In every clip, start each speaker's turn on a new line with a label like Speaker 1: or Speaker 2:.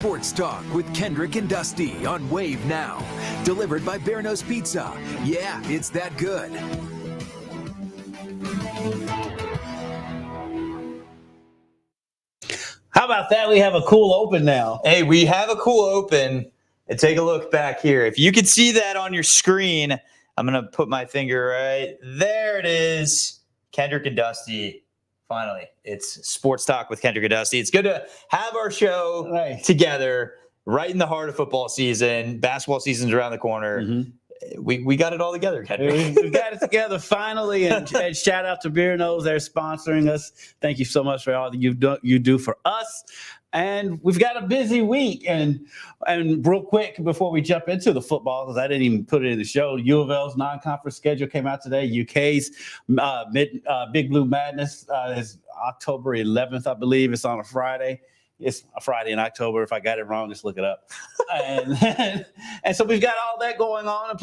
Speaker 1: Sports Talk with Kendrick and Dusty on Wave Now. Delivered by Bear Nose Pizza. Yeah, it's that good.
Speaker 2: How about that? We have a cool open now.
Speaker 3: Hey, we have a cool open. And take a look back here. If you could see that on your screen, I'm going to put my finger right there. It is. Kendrick and Dusty. Finally, it's Sports Talk with Kendrick and Dusty. It's good to have our show together right in the heart of football season. Basketball season's around the corner. Mm-hmm. We got it all together, Kendrick.
Speaker 2: We got it together finally, and shout out to Beer Nose. They're sponsoring us. Thank you so much for all that you do for us. And we've got a busy week. And real quick, before we jump into the football, because I didn't even put it in the show, U of L's non-conference schedule came out today. UK's Big Blue Madness is October 11th, I believe. It's on a Friday. It's a Friday in October. If I got it wrong, just look it up. And so we've got all that going on.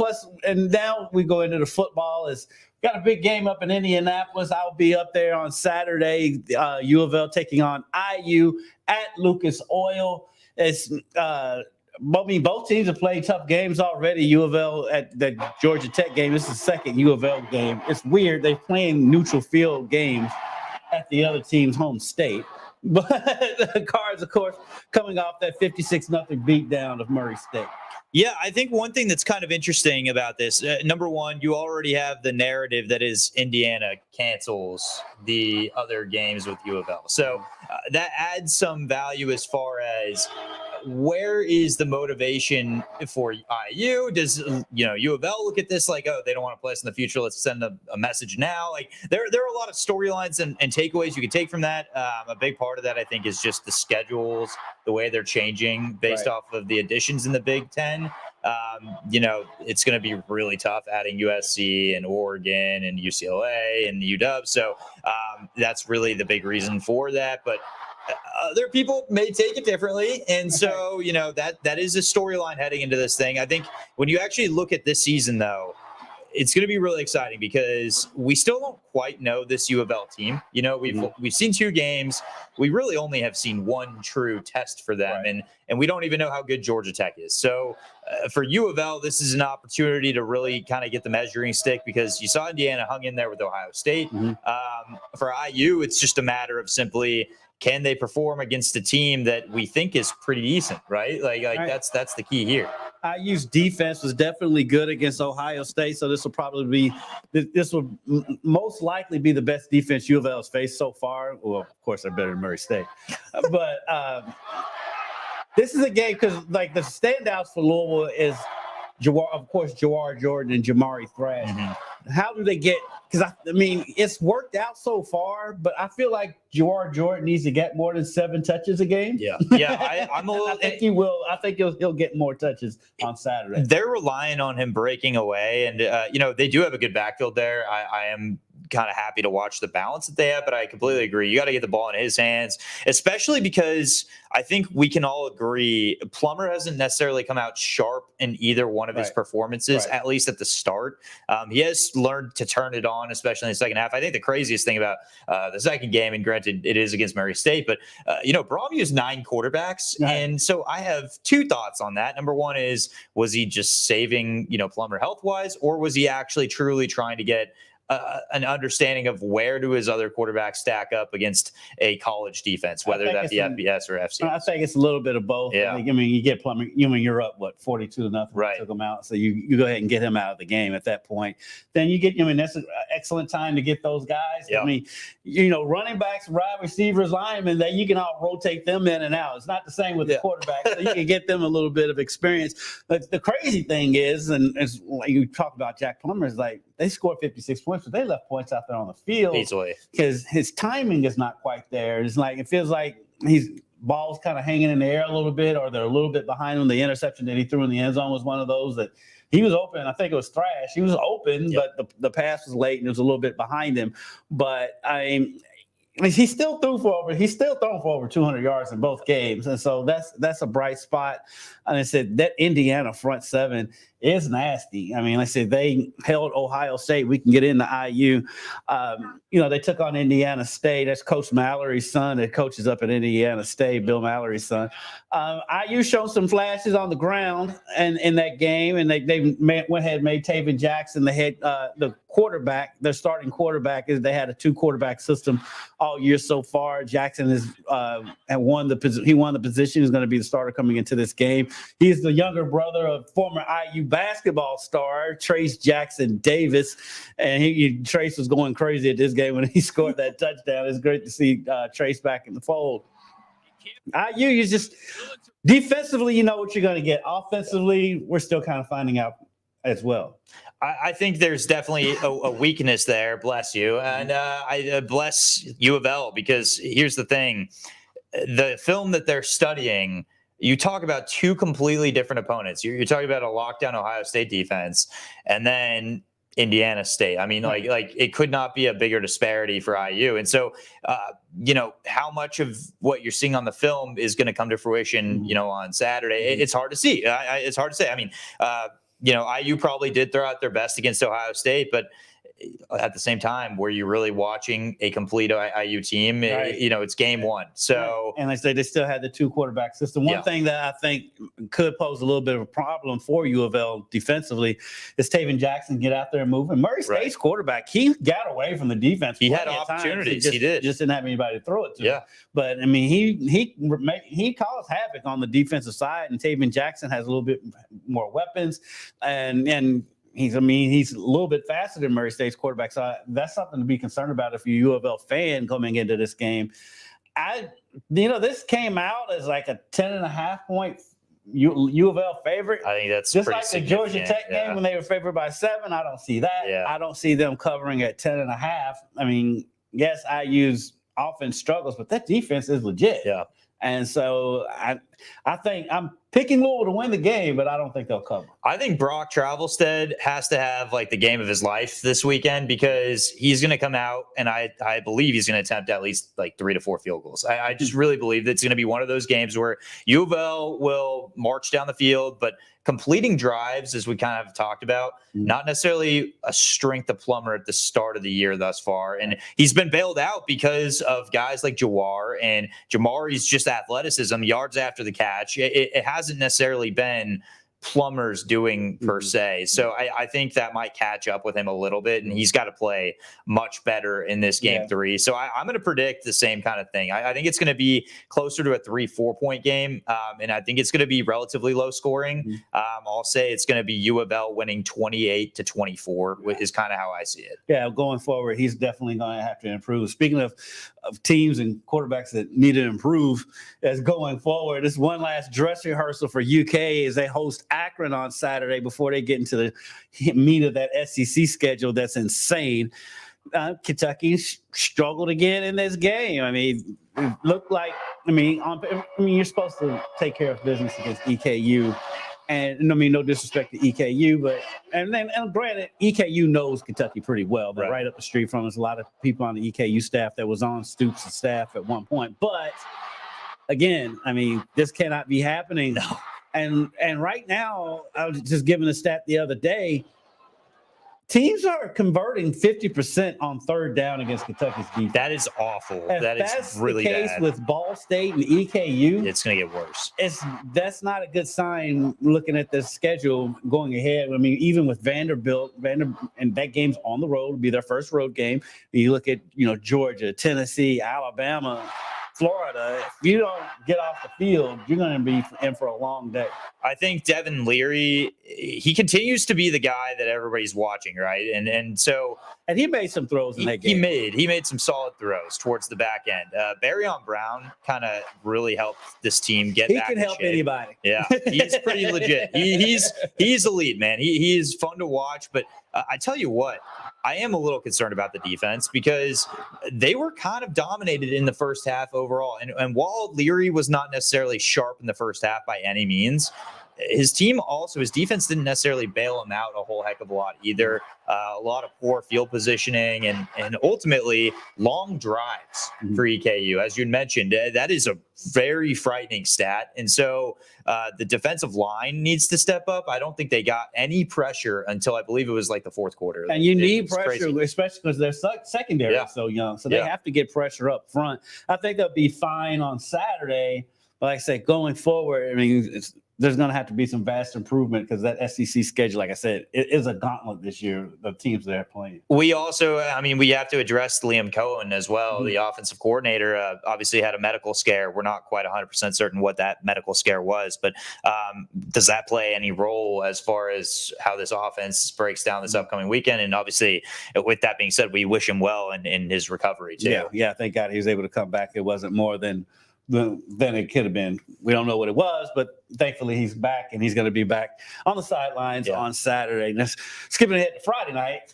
Speaker 2: And now we go into the football. We've got a big game up in Indianapolis. I'll be up there on Saturday. U of L taking on IU at Lucas Oil. Both teams have played tough games already. U of L at the Georgia Tech game. This is the second U of L game. It's weird. They're playing neutral field games at the other team's home state. But the Cards, of course, coming off that 56-0 beatdown of Murray State.
Speaker 3: Yeah, I think one thing that's kind of interesting about this, number one, you already have the narrative that is Indiana cancels the other games with U of L. So that adds some value as far as where is the motivation for IU? Does U of L look at this like, oh, they don't want to play us in the future, let's send a message now? Like there are a lot of storylines and takeaways you can take from that. A big part of that, I think, is just the schedules, the way they're changing based off of the additions in the Big Ten. It's going to be really tough adding USC and Oregon and UCLA and UW. So that's really the big reason for that. But other people may take it differently. And so, that is a storyline heading into this thing. I think when you actually look at this season, though, it's going to be really exciting because we still don't quite know this U of L team. We've seen two games. We really only have seen one true test for them. Right. And we don't even know how good Georgia Tech is. So for U of L, this is an opportunity to really kind of get the measuring stick because you saw Indiana hung in there with Ohio State. Mm-hmm. For IU, it's just a matter of simply, can they perform against a team that we think is pretty decent, right? Like right. That's the key here.
Speaker 2: IU's defense was definitely good against Ohio State, so this will most likely be the best defense U of L has faced so far. Well, of course, they're better than Murray State, but this is a game because the standouts for Louisville is Jawar Jordan and Jamari Thrash. Mm-hmm. How do they get? Because it's worked out so far, but I feel like Jawar Jordan needs to get more than 7 touches a game.
Speaker 3: Yeah. I'm a little.
Speaker 2: I think he will. I think he'll get more touches on Saturday.
Speaker 3: They're relying on him breaking away, and they do have a good backfield there. I am kind of happy to watch the balance that they have, but I completely agree. You got to get the ball in his hands, especially because I think we can all agree Plummer hasn't necessarily come out sharp in either one of his performances, at least at the start. He has learned to turn it on, especially in the second half. I think the craziest thing about the second game, and granted it is against Murray State, but Braum used 9 quarterbacks. Right. And so I have 2 thoughts on that. Number one is, was he just saving, Plummer health-wise, or was he actually truly trying to get an understanding of where do his other quarterbacks stack up against a college defense, whether that be FBS or FCS?
Speaker 2: I think it's a little bit of both.
Speaker 3: Yeah.
Speaker 2: You get Plummer. You're up 42-0.
Speaker 3: Right.
Speaker 2: Took him out, so you go ahead and get him out of the game at that point. Then you get. That's an excellent time to get those guys. Yep. Running backs, wide receivers, linemen. That you can all rotate them in and out. It's not the same with the quarterback, so you can get them a little bit of experience. But the crazy thing is, and as you talk about Jack Plummer, is they scored 56 points, but they left points out there on the field
Speaker 3: easily
Speaker 2: because his timing is not quite there. It feels like he's balls kind of hanging in the air a little bit, or they're a little bit behind him. The interception that he threw in the end zone was one of those that he was open. I think it was Thrash. He was open, but the pass was late and it was a little bit behind him. But he's still thrown for over 200 yards in both games, and so that's a bright spot. And I said that Indiana front seven is nasty. I mean, like I said, they held Ohio State. We can get into IU. They took on Indiana State. That's Coach Mallory's son that coaches up at Indiana State, Bill Mallory's son. IU showed some flashes on the ground and in that game, and they went ahead and made Taven Jackson the quarterback. Their starting quarterback. They had a 2-quarterback system all year so far. Jackson won the position. He's going to be the starter coming into this game. He's the younger brother of former IU basketball star Trace Jackson Davis, and Trace was going crazy at this game when he scored that touchdown. It's great to see Trace back in the fold. IU, you just defensively, you know what you're going to get. Offensively, we're still kind of finding out as well.
Speaker 3: I think there's definitely a weakness there. Bless you. And I bless U of L, because here's the thing. The film that they're studying, you talk about 2 completely different opponents. You're talking about a lockdown Ohio State defense and then Indiana State. I mean, like it could not be a bigger disparity for IU. And so, how much of what you're seeing on the film is going to come to fruition, on Saturday? It's hard to see. It's hard to say. I mean, IU probably did throw out their best against Ohio State, but at the same time, were you really watching a complete IU team?
Speaker 2: Right.
Speaker 3: It's game one. So,
Speaker 2: and like I say, they still had the 2-quarterback system. One thing that I think could pose a little bit of a problem for U of L defensively is Taven Jackson get out there and move. And Murray State's quarterback, he got away from the defense.
Speaker 3: He had opportunities. He did.
Speaker 2: Just didn't have anybody to throw it to.
Speaker 3: Yeah.
Speaker 2: But I mean, he caused havoc on the defensive side, and Taven Jackson has a little bit more weapons, and he's a little bit faster than Murray State's quarterback. So that's something to be concerned about if you're a U of L fan coming into this game. This came out as like a 10.5 point U of L favorite.
Speaker 3: I think that's
Speaker 2: just
Speaker 3: pretty
Speaker 2: like the Georgia Tech game when they were favored by 7. I don't see that.
Speaker 3: Yeah.
Speaker 2: I don't see them covering at 10.5. I mean, yes, IU's offense struggles, but that defense is legit.
Speaker 3: Yeah.
Speaker 2: And so I think I'm picking Louisville to win the game, but I don't think they'll cover.
Speaker 3: I think Brock Travelstead has to have like the game of his life this weekend, because he's going to come out and I believe he's going to attempt at least like 3 to 4 field goals. I just really believe that it's going to be one of those games where U of L will march down the field, but completing drives, as we kind of talked about, not necessarily a strength of Plummer at the start of the year thus far. And he's been bailed out because of guys like Jawar, and Jamari's just athleticism, yards after the catch. It hasn't necessarily been Plummer's doing per se. So I think that might catch up with him a little bit, and he's got to play much better in this game 3. So I'm going to predict the same kind of thing. I think it's going to be closer to a 3-4 point game. And I think it's going to be relatively low scoring. I'll say it's going to be U of L winning 28-24 is kind of how I see it.
Speaker 2: Yeah, going forward, he's definitely going to have to improve. Speaking of teams and quarterbacks that need to improve as going forward, this one last dress rehearsal for UK as they host Akron on Saturday before they get into the meat of that SEC schedule that's insane. Kentucky struggled again in this game. I mean, it looked like you're supposed to take care of business against EKU. And no disrespect to EKU, but and granted, EKU knows Kentucky pretty well. They're right up the street from us. A lot of people on the EKU staff that was on Stoops' staff at one point. But again, this cannot be happening.
Speaker 3: No.
Speaker 2: And right now, I was just giving a stat the other day. Teams are converting 50% on 3rd down against Kentucky's defense.
Speaker 3: That is awful.
Speaker 2: If
Speaker 3: that's really
Speaker 2: the case
Speaker 3: bad.
Speaker 2: With Ball State and EKU,
Speaker 3: it's going to get worse.
Speaker 2: That's not a good sign looking at the schedule going ahead. Even with Vanderbilt, and that game's on the road, it'll be their first road game. You look at Georgia, Tennessee, Alabama, Florida. If you don't get off the field, you're going to be in for a long day.
Speaker 3: I think Devin Leary, he continues to be the guy that everybody's watching, right? And
Speaker 2: he made some throws in that game.
Speaker 3: He made some solid throws towards the back end. Barryon Brown kind of really helped this team get back.
Speaker 2: He can help anybody.
Speaker 3: Yeah, he's pretty legit. He's elite, man. He is fun to watch. But I tell you what, I am a little concerned about the defense because they were kind of dominated in the first half overall. And while Leary was not necessarily sharp in the first half by any means, his team also, his defense didn't necessarily bail him out a whole heck of a lot either. A lot of poor field positioning and ultimately long drives for EKU. As you mentioned, that is a very frightening stat. And so the defensive line needs to step up. I don't think they got any pressure until I believe it was like the fourth quarter.
Speaker 2: And you need pressure, especially because their secondary is so young. So they have to get pressure up front. I think they'll be fine on Saturday. But like I said, going forward, I mean, there's going to have to be some vast improvement because that SEC schedule, like I said, it is a gauntlet this year, the teams they're playing.
Speaker 3: We also, I mean, we have to address Liam Cohen as well. The offensive coordinator obviously had a medical scare. We're not quite 100% certain what that medical scare was, but does that play any role as far as how this offense breaks down this upcoming weekend? And obviously, with that being said, we wish him well in his recovery too.
Speaker 2: Yeah, thank God he was able to come back. It wasn't more than it could have been. We don't know what it was, but thankfully he's back, and he's going to be back on the sidelines on Saturday. And that's skipping ahead to Friday night.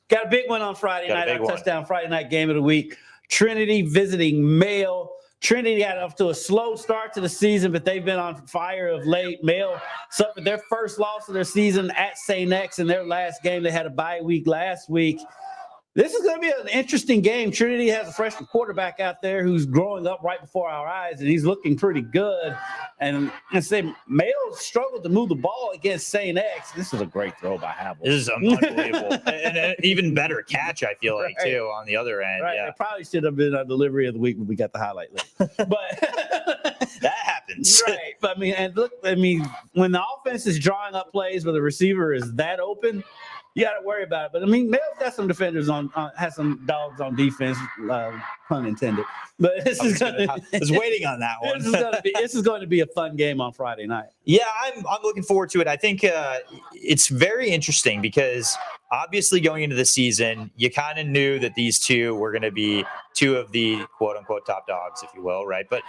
Speaker 2: Got a big one on Friday night. Our touchdown Friday night game of the week. Trinity visiting Mail. Trinity got off to a slow start to the season, but they've been on fire of late. Mail suffered their first loss of their season at St. X in their last game. They had a bye week last week. This is going to be an interesting game. Trinity has a freshman quarterback out there who's growing up right before our eyes, and he's looking pretty good. And I say Mayo struggled to move the ball against St. X. This is a great throw by Havel.
Speaker 3: This is unbelievable. and an even better catch, I feel like, too, on the other end.
Speaker 2: Right.
Speaker 3: Yeah.
Speaker 2: It probably should have been our delivery of the week when we got the highlight list. But
Speaker 3: that happens.
Speaker 2: Right. But when the offense is drawing up plays where the receiver is that open, you got to worry about it. But, Mayo's got some defenders has some dogs on defense, pun intended. But this is going to
Speaker 3: I was waiting on that one.
Speaker 2: This is going to be a fun game on Friday night.
Speaker 3: Yeah, I'm looking forward to it. I think it's very interesting because obviously going into the season, you kind of knew that these two were going to be two of the quote-unquote top dogs, if you will, right? But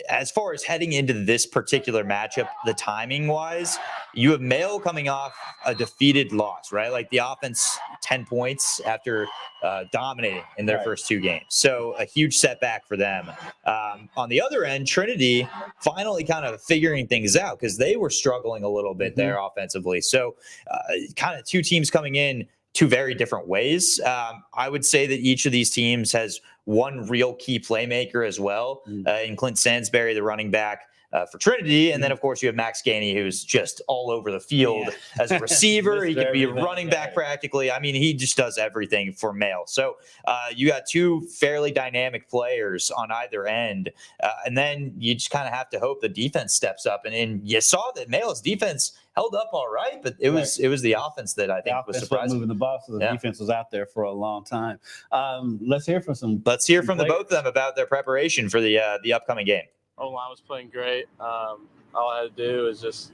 Speaker 3: as far as heading into this particular matchup, the timing wise, you have Mayo coming off a defeated loss, right? Like the offense 10 points after dominating in their first two games. So a huge setback for them. On the other end, Trinity finally kind of figuring things out because they were struggling a little bit there offensively. So kind of two teams coming in two very different ways. I would say that each of these teams has one real key playmaker as well in Clint Sansbury, the running back for Trinity. And then, of course, you have Max Gainey, who's just all over the field as a receiver. He can be a running back practically. I mean, he just does everything for Mail. So you got two fairly dynamic players on either end. And then you just kind of have to hope the defense steps up. And you saw that Mail's defense held up all right, but it was the offense that I think was surprising.
Speaker 2: Moving the ball, so the defense was out there for a long time. Let's hear from
Speaker 3: the both of them about their preparation for the upcoming game.
Speaker 4: O-line was playing great. All I had to do was just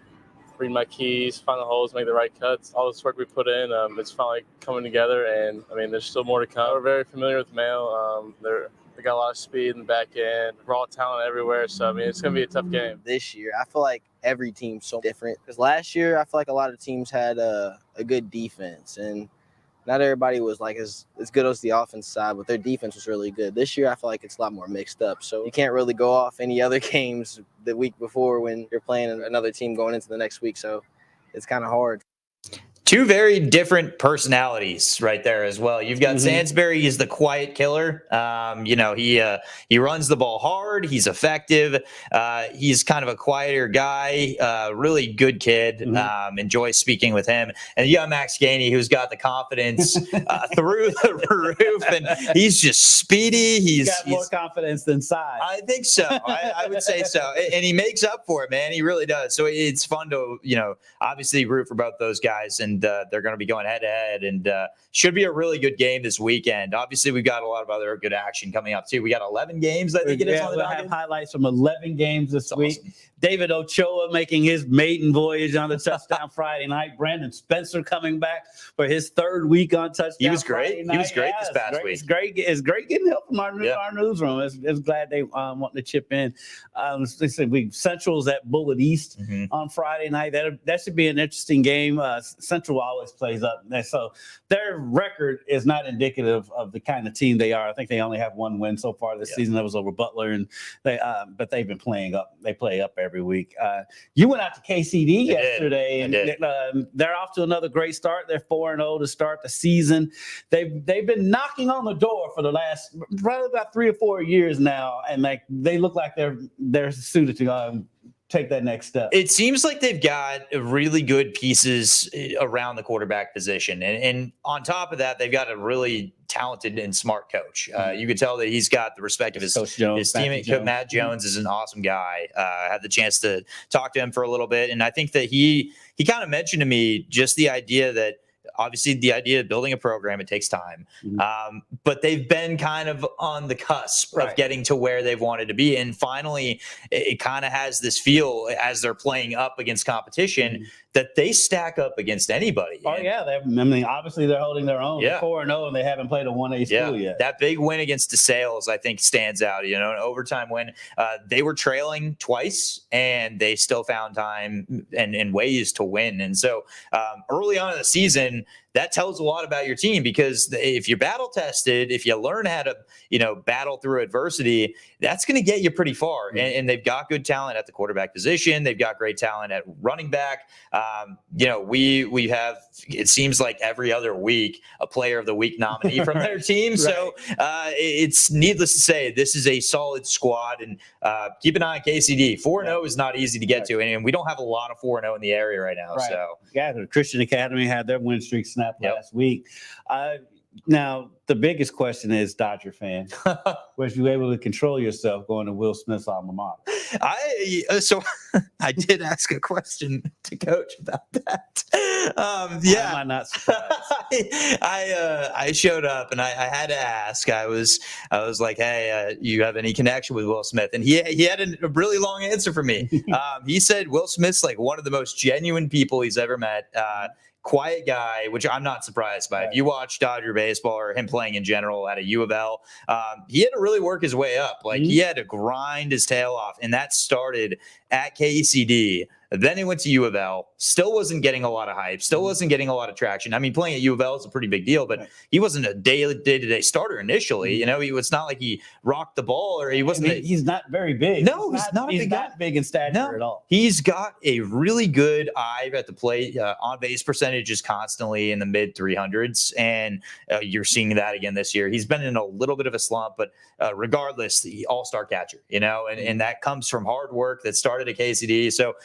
Speaker 4: read my keys, find the holes, make the right cuts. All this work we put in, it's finally coming together, and there's still more to come. We're very familiar with Mail. They got a lot of speed in the back end, raw talent everywhere. So it's going to be a tough game.
Speaker 5: This year, I feel like every team's so different. Because last year, I feel like a lot of teams had a good defense, and not everybody was like as good as the offense side, but their defense was really good. This year, I feel like it's a lot more mixed up. So you can't really go off any other games the week before when you're playing another team going into the next week. So it's kind of hard.
Speaker 3: Two very different personalities right there as well. You've got Sansbury, he's the quiet killer. He runs the ball hard. He's effective. He's kind of a quieter guy, really good kid. Enjoy speaking with him. And you got Max Gainey, who's got the confidence through the roof, and he's just speedy. He's
Speaker 2: got more confidence than size.
Speaker 3: I think so. I would say so. And he makes up for it, man. He really does. So it's fun to, obviously root for both those guys. And they're going to be going head-to-head, and should be a really good game this weekend. Obviously, we've got a lot of other good action coming up, too. We got 11 games, I think it is.
Speaker 2: We'll have highlights from 11 games this week. Awesome. David Ochoa making his maiden voyage on the touchdown Friday night. Brandon Spencer coming back for his third week on touchdown.
Speaker 3: He was great. He was great this past week.
Speaker 2: It's great getting help from our newsroom. It's glad they want to chip in. They said Central's at Bullitt East on Friday night. That should be an interesting game. Central always plays up. So their record is not indicative of the kind of team they are. I think they only have one win so far this season. That was over Butler, and but they've been playing up. They play up every week. You went out to KCD yesterday,
Speaker 3: I did.
Speaker 2: and they're off to another great start. They're 4-0 to start the season. They've been knocking on the door for the last probably about 3 or 4 years now, and like they look like they're suited to take that next step.
Speaker 3: It seems like they've got really good pieces around the quarterback position. And on top of that, they've got a really talented and smart coach. You could tell that he's got the respect of his teammate. Matt Jones is an awesome guy. I had the chance to talk to him for a little bit. And I think that he kind of mentioned to me just the idea that obviously the idea of building a program, it takes time. But they've been kind of on the cusp of getting to where they've wanted to be. And finally, it kind of has this feel as they're playing up against competition that they stack up against anybody.
Speaker 2: Oh, yeah. Obviously they're holding their own.
Speaker 3: Yeah.
Speaker 2: 4-0, and they haven't played a 1A school yet.
Speaker 3: That big win against DeSales, I think, stands out. An overtime win. They were trailing twice, and they still found time and ways to win. And so early on in the season, that tells a lot about your team, because if you're battle tested, if you learn how to, battle through adversity, that's going to get you pretty far. And they've got good talent at the quarterback position. They've got great talent at running back. We have, it seems like every other week, a player of the week nominee from their team. Right. So it's needless to say, this is a solid squad, and keep an eye on KCD. 4-0 is not easy to get to. And we don't have a lot of 4-0 in the area right now. Right. So
Speaker 2: the Christian Academy had their win streak snapped last week. Now, the biggest question is, Dodger fan, was you able to control yourself going to Will Smith's alma mater?
Speaker 3: I did ask a question to Coach about that.
Speaker 2: Am I not surprised?
Speaker 3: I showed up and I had to ask. I was like, hey, you have any connection with Will Smith? And he had a really long answer for me. He said Will Smith's like one of the most genuine people he's ever met. Quiet guy, which I'm not surprised by. If you watch Dodger baseball or him playing in general at a U of L, he had to really work his way up. Like he had to grind his tail off, and that started at KCD. Then he went to U of L, still wasn't getting a lot of hype, still wasn't getting a lot of traction. I mean, playing at U of L is a pretty big deal, but he wasn't a day-to-day starter initially. It's not like he rocked the ball, or he wasn't.
Speaker 2: He's not very big.
Speaker 3: No, he's not big in stature at all. He's got a really good eye at the plate. On-base percentage is constantly in the mid-300s, and you're seeing that again this year. He's been in a little bit of a slump, but regardless, the all-star catcher, and that comes from hard work that started at KCD. So,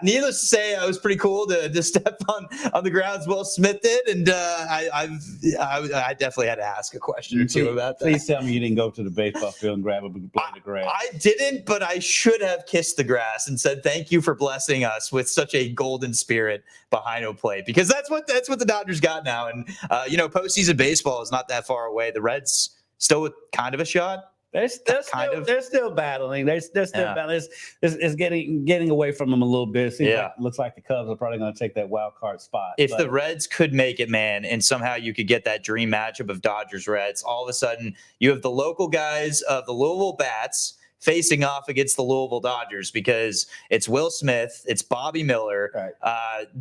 Speaker 3: needless to say, it was pretty cool to step on the grounds Will Smith did, and I definitely had to ask a question or two about that.
Speaker 2: Please tell me you didn't go to the baseball field and grab a blade of grass.
Speaker 3: I didn't, but I should have kissed the grass and said thank you for blessing us with such a golden spirit behind home plate, because that's what the Dodgers got now. And postseason baseball is not that far away. The Reds still with kind of a shot.
Speaker 2: They're still battling. They're still battling. It's getting away from them a little bit. Looks like the Cubs are probably going to take that wild card spot.
Speaker 3: If the Reds could make it, man, and somehow you could get that dream matchup of Dodgers-Reds, all of a sudden you have the local guys of the Louisville Bats facing off against the Louisville Dodgers, because it's Will Smith, it's Bobby Miller,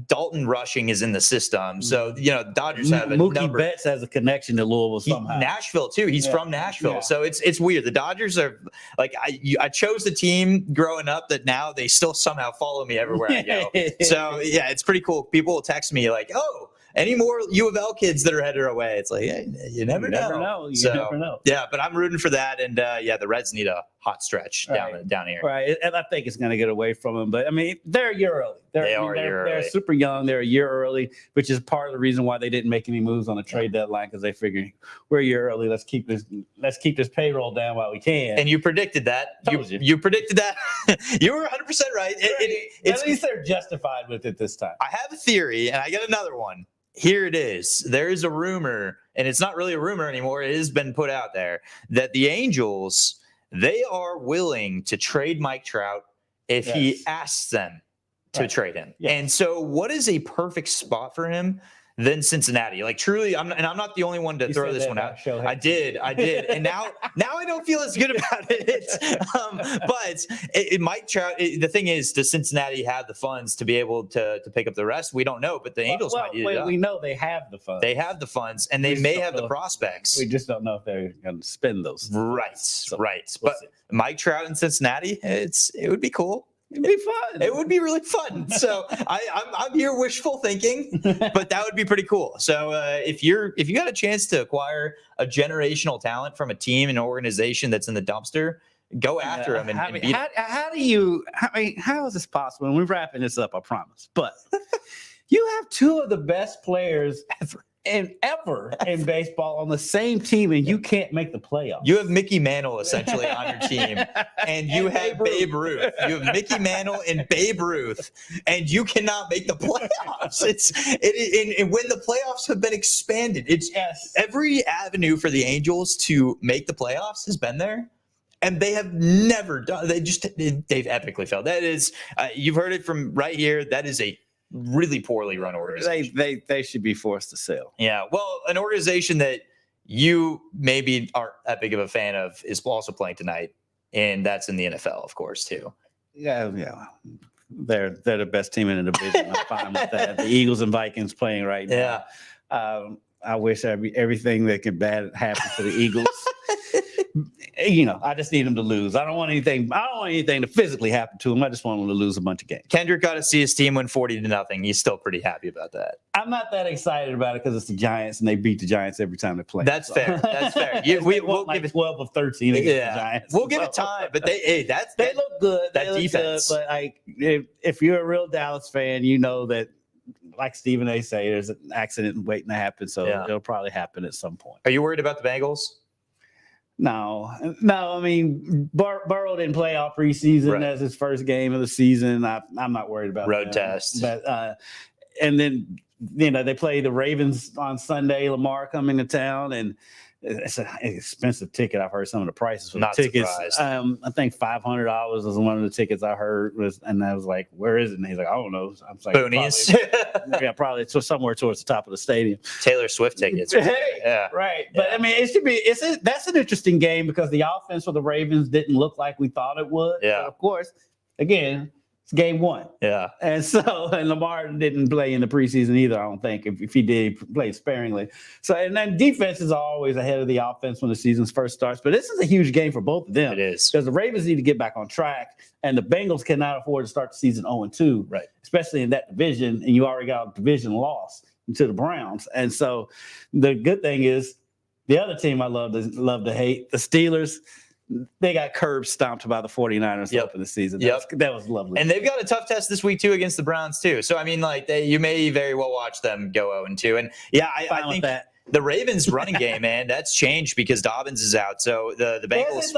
Speaker 3: Dalton Rushing is in the system. So, Dodgers have a
Speaker 2: Mookie
Speaker 3: number.
Speaker 2: Betts has a connection to Louisville somehow.
Speaker 3: Nashville too. He's from Nashville. So it's weird. The Dodgers are like, I chose the team growing up that now they still somehow follow me everywhere I go. So it's pretty cool. People will text me like, oh, any more U of L kids that are headed our way? It's like, hey, you never know.
Speaker 2: You never know.
Speaker 3: Yeah, but I'm rooting for that. And the Reds need a hot stretch down here.
Speaker 2: Right. And I think it's going to get away from them. But, they're a year early. They're super young. They're a year early, which is part of the reason why they didn't make any moves on the trade deadline, because they figured we're a year early. Let's keep this payroll down while we can.
Speaker 3: And you predicted that. You predicted that. You were 100% right.
Speaker 2: At least they're justified with it this time.
Speaker 3: I have a theory, and I got another one. Here it is. There is a rumor, and it's not really a rumor anymore. It has been put out there that the Angels, they are willing to trade Mike Trout if he asks them to trade him. Yes. And so what is a perfect spot for him than Cincinnati? Like, truly, I'm not the only one to throw this one out. I did. And now I don't feel as good about it. But Mike Trout, the thing is, does Cincinnati have the funds to be able to pick up the rest? We don't know, but the Angels might do that.
Speaker 2: We know they have the funds.
Speaker 3: They have the funds, and they may have the prospects.
Speaker 2: We just don't know if they're going to spend those.
Speaker 3: Right. But Mike Trout in Cincinnati, it would be cool.
Speaker 2: It'd be fun.
Speaker 3: It would be really fun. So I'm here wishful thinking, but that would be pretty cool. So if you got a chance to acquire a generational talent from a team and organization that's in the dumpster, go after them.
Speaker 2: How is this possible? And we're wrapping this up, I promise. But you have two of the best players ever in baseball on the same team, and you can't make the playoffs.
Speaker 3: You have Mickey Mantle essentially on your team, and you have Babe Ruth. You have Mickey Mantle and Babe Ruth, and you cannot make the playoffs. And when the playoffs have been expanded, it's every avenue for the Angels to make the playoffs has been there. And they have never done. They've epically failed. That is, you've heard it from right here. That is a really poorly run organization.
Speaker 2: They should be forced to sell.
Speaker 3: Yeah. Well, an organization that you maybe aren't that big of a fan of is also playing tonight, and that's in the NFL, of course, too.
Speaker 2: Yeah. They're the best team in the division. I'm fine with that. The Eagles and Vikings playing right now.
Speaker 3: Yeah.
Speaker 2: I wish everything that could bad happen to the Eagles. I just need them to lose. I don't want anything to physically happen to them. I just want them to lose a bunch of games.
Speaker 3: Kendrick got to see his team win 40-0. He's still pretty happy about that.
Speaker 2: I'm not that excited about it because it's the Giants and they beat the Giants every time they play.
Speaker 3: That's fair. That's fair.
Speaker 2: We'll give it 12 of 13 against the Giants.
Speaker 3: We'll give it time, but they
Speaker 2: look good.
Speaker 3: That defense.
Speaker 2: Good, but if you're a real Dallas fan, you know that, like Stephen A. say, there's an accident waiting to happen, so it'll probably happen at some point.
Speaker 3: Are you worried about the Bengals?
Speaker 2: No. I mean, Burrow didn't play all preseason as his first game of the season. I'm not worried about
Speaker 3: road
Speaker 2: that.
Speaker 3: test.
Speaker 2: But and then they play the Ravens on Sunday. Lamar coming to town, and it's an expensive ticket. I've heard some of the prices for the tickets.
Speaker 3: Surprised.
Speaker 2: I think $500 was one of the tickets I heard and I was like, "Where is it?" And he's like, "I don't know." I'm like,
Speaker 3: Boonies.
Speaker 2: probably somewhere towards the top of the stadium.
Speaker 3: Taylor Swift tickets.
Speaker 2: Yeah, right. But I mean, it should be. That's an interesting game because the offense for the Ravens didn't look like we thought it would.
Speaker 3: Yeah.
Speaker 2: But of course, again, it's game one.
Speaker 3: Yeah.
Speaker 2: And Lamar didn't play in the preseason either, I don't think. If he did, he played sparingly. So, and then defense is always ahead of the offense when the season first starts. But this is a huge game for both of them.
Speaker 3: It is.
Speaker 2: Because the Ravens need to get back on track, and the Bengals cannot afford to start the season 0-2.
Speaker 3: Right.
Speaker 2: Especially in that division, and you already got a division loss to the Browns. And so the good thing is the other team I love to hate, the Steelers, they got curb stomped by the 49ers to open the season. That was lovely.
Speaker 3: And they've got a tough test this week, too, against the Browns, too. So, I mean, you may very well watch them go 0-2. And, I think the Ravens running game, man, that's changed because Dobbins is out. So, the Bengals,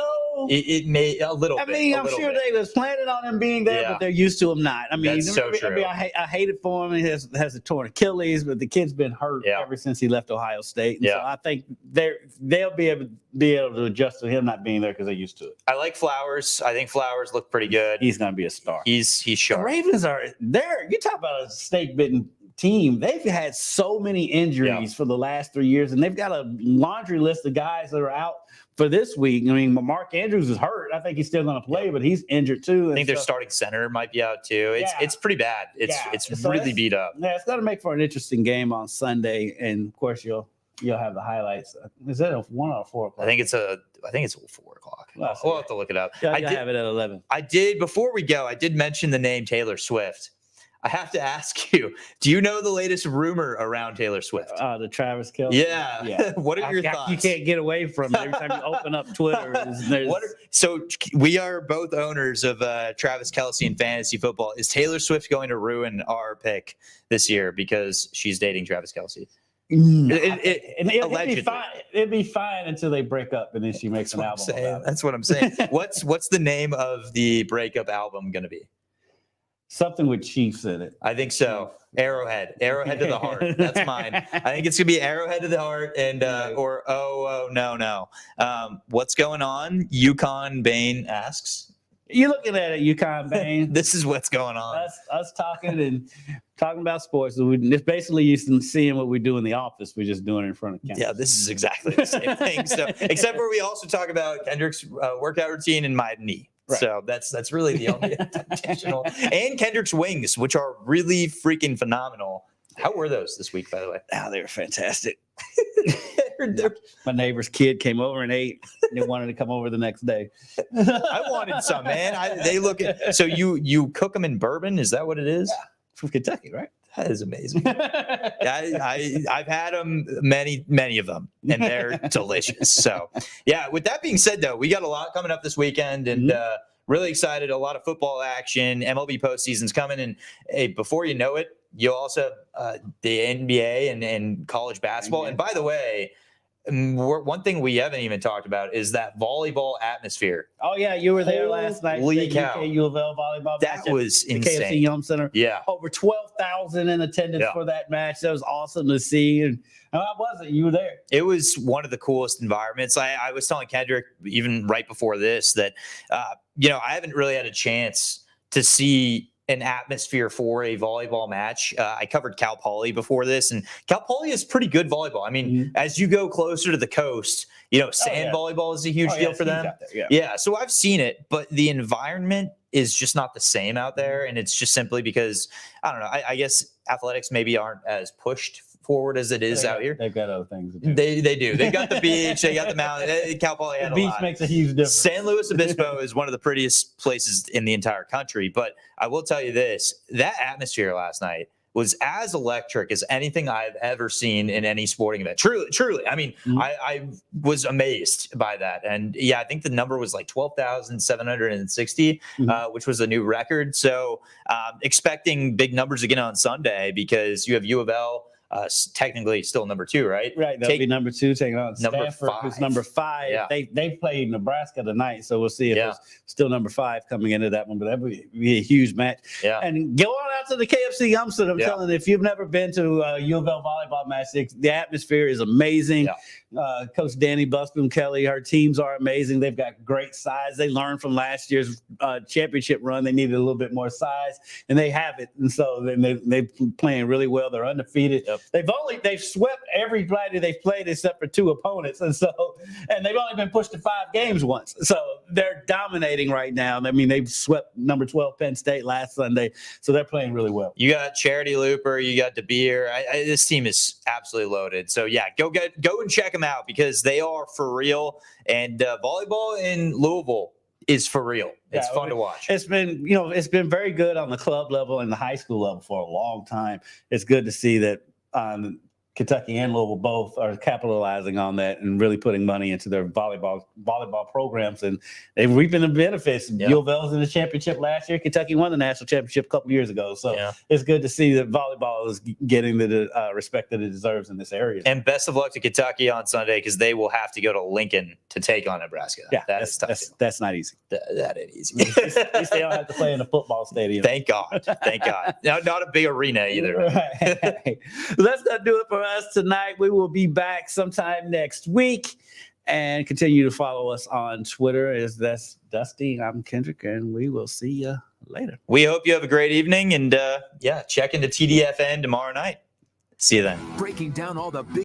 Speaker 3: it may a little bit.
Speaker 2: I mean, I'm sure they was planning on him being there, but they're used to him not. I mean,
Speaker 3: that's so true.
Speaker 2: I hate it for him. He has a torn Achilles, but the kid's been hurt ever since he left Ohio State. And so I think they'll be able to adjust to him not being there because they're used to it.
Speaker 3: I like Flowers. I think Flowers looked pretty good.
Speaker 2: He's going to be a star.
Speaker 3: He's sharp.
Speaker 2: The Ravens are there. You talk about a snake-bitten team. They've had so many injuries for the last 3 years, and they've got a laundry list of guys that are out for this week. I mean, Mark Andrews is hurt. I think he's still going to play, but he's injured too.
Speaker 3: I think their starting center might be out too. It's pretty bad. It's really beat up.
Speaker 2: Yeah, it's going to make for an interesting game on Sunday, and of course you'll have the highlights. Is that a 1 or 4 o'clock?
Speaker 3: I think it's 4 o'clock. We'll have to look it up.
Speaker 2: I have it at 11.
Speaker 3: Before we go, I did mention the name Taylor Swift. I have to ask you, do you know the latest rumor around Taylor Swift?
Speaker 2: The Travis Kelce.
Speaker 3: Yeah. What are your thoughts?
Speaker 2: You can't get away from it. Every time you open up Twitter.
Speaker 3: So we are both owners of Travis Kelce in fantasy football. Is Taylor Swift going to ruin our pick this year because she's dating Travis Kelce?
Speaker 2: It'd be fine until they break up and then she makes an album.
Speaker 3: That's what I'm saying. What's the name of the breakup album going to be?
Speaker 2: Something with Chiefs in it.
Speaker 3: I think so. Arrowhead to the heart. That's mine. I think it's gonna be Arrowhead to the heart and or no. What's going on? Yukon Bane asks.
Speaker 2: You looking at it, Yukon Bane?
Speaker 3: This is what's going on.
Speaker 2: Us talking about sports. It's basically you seeing what we do in the office. We're just doing it in front of cameras.
Speaker 3: Yeah, this is exactly the same thing. So, except for we also talk about Kendrick's workout routine and my knee. Right. So that's really the only additional. And Kendrick's wings, which are really freaking phenomenal. How were those this week, by the way?
Speaker 2: Oh, they were fantastic. My neighbor's kid came over and ate, and they wanted to come over the next day.
Speaker 3: I wanted some, man. They look at, so you cook them in bourbon? Is that what it is?
Speaker 2: Yeah. From Kentucky, right?
Speaker 3: That is amazing. I've had them, many of them, and they're delicious. So, yeah, with that being said, though, we got a lot coming up this weekend, and really excited. A lot of football action. MLB postseason's coming, and hey, before you know it, you'll also have the NBA and college basketball. And by the way, one thing we haven't even talked about is that volleyball atmosphere.
Speaker 2: Oh yeah, you were there last night.
Speaker 3: Holy
Speaker 2: The
Speaker 3: cow.
Speaker 2: UK U of L volleyball
Speaker 3: That
Speaker 2: match at
Speaker 3: was
Speaker 2: the
Speaker 3: insane.
Speaker 2: KFC Yum Center.
Speaker 3: Yeah.
Speaker 2: Over 12,000 in attendance for that match. That was awesome to see. And how was it? You were there.
Speaker 3: It was one of the coolest environments. I was telling Kendrick even right before this that, I haven't really had a chance to see an atmosphere for a volleyball match. I covered Cal Poly before this, and Cal Poly is pretty good volleyball. I mean, as you go closer to the coast, sand volleyball is a huge deal for them. Yeah. So I've seen it, but the environment is just not the same out there. And it's just simply because, I don't know, I guess athletics maybe aren't as pushed forward as it is out here.
Speaker 2: They've got other things to do.
Speaker 3: They do. They got the beach. They got the mountain. Cal Poly had
Speaker 2: the beach
Speaker 3: a lot.
Speaker 2: Makes a huge difference.
Speaker 3: San Luis Obispo is one of the prettiest places in the entire country. But I will tell you this, that atmosphere last night was as electric as anything I've ever seen in any sporting event. Truly. I mean, I was amazed by that. And yeah, I think the number was like 12,760, which was a new record. So expecting big numbers again on Sunday because you have U of L, technically still number 2, right?
Speaker 2: Right. They'll be number 2 taking on
Speaker 3: number
Speaker 2: Stanford,
Speaker 3: 5.
Speaker 2: who's number 5.
Speaker 3: Yeah.
Speaker 2: They played Nebraska tonight, so we'll see if it's still number 5 coming into that one. But that would be a huge match. Yeah. And go on out to the KFC Yum Center. I'm telling you, if you've never been to a U of L volleyball match, the atmosphere is amazing. Coach Danny Busboom Kelly, her teams are amazing. They've got great size. They learned from last year's championship run. They needed a little bit more size, and they have it. And so they're playing really well. They're undefeated. They've swept everybody they've played except for 2 opponents, and they've only been pushed to 5 games once. So they're dominating right now. I mean, they've swept number 12 Penn State last Sunday, so they're playing really well.
Speaker 3: You got Charity Looper, you got DeBeer. This team is absolutely loaded. So yeah, go and check them out because they are for real. And volleyball in Louisville is for real. It's fun to watch.
Speaker 2: It's been very good on the club level and the high school level for a long time. It's good to see that Kentucky and Louisville both are capitalizing on that and really putting money into their volleyball programs, and they're reaping the benefits. U of L's in the championship last year. Kentucky won the national championship a couple years ago, so it's good to see that volleyball is getting the respect that it deserves in this area.
Speaker 3: And best of luck to Kentucky on Sunday because they will have to go to Lincoln to take on Nebraska.
Speaker 2: Yeah,
Speaker 3: that's tough.
Speaker 2: That's not easy.
Speaker 3: That ain't easy.
Speaker 2: At least they don't have to play in a football stadium.
Speaker 3: Thank God. Now, not a big arena either.
Speaker 2: Right. That's gonna do it for us tonight. We will be back sometime next week, and continue to follow us on Twitter. That's Dusty. I'm Kendrick, and we will see you later.
Speaker 3: We hope you have a great evening, and check into TDFN tomorrow night. See you then.
Speaker 1: Breaking down all the big